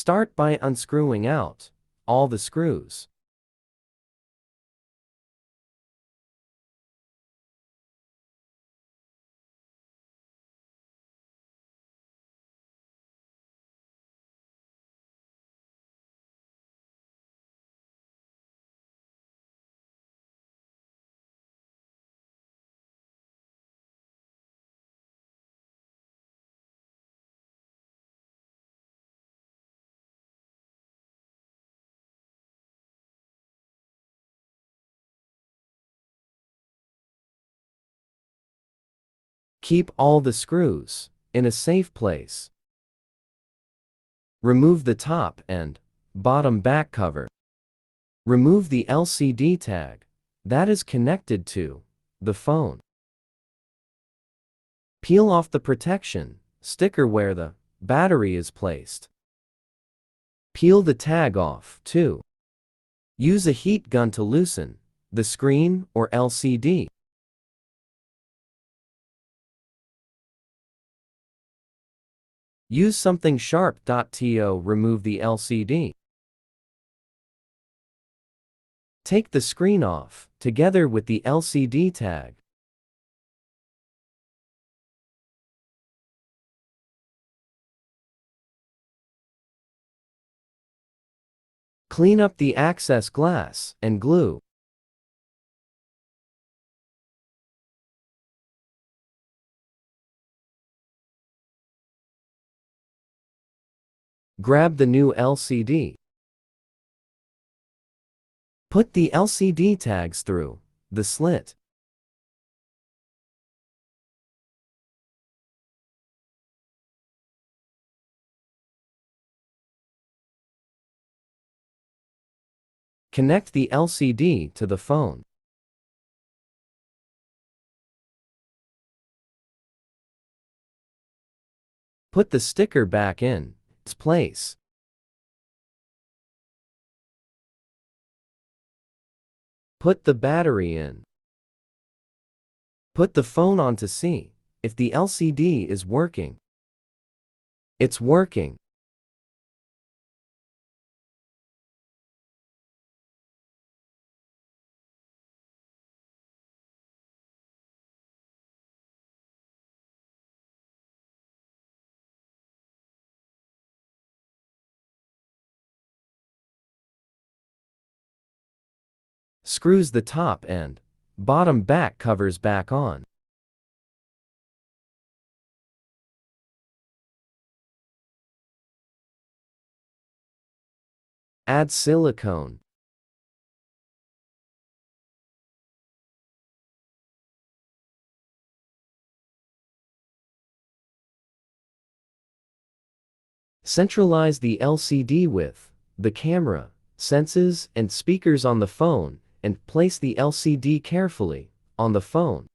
Start by unscrewing out all the screws. Keep all the screws in a safe place. Remove the top and bottom back cover. Remove the LCD tag that is connected to the phone. Peel off the protection sticker where the battery is placed. Peel the tag off, too. Use a heat gun to loosen the screen or LCD. Use something sharp to remove the LCD. Take the screen off, together with the LCD tag. Clean up the access glass and glue. Grab the new LCD. Put the LCD tags through the slit. Connect the LCD to the phone. Put the sticker back in its place. Put the battery in. Put the phone on to see if the LCD is working. It's working. Screws the top and bottom back covers back on. Add silicone. Centralize the LCD with the camera, sensors, and speakers on the phone, and place the LCD carefully on the phone.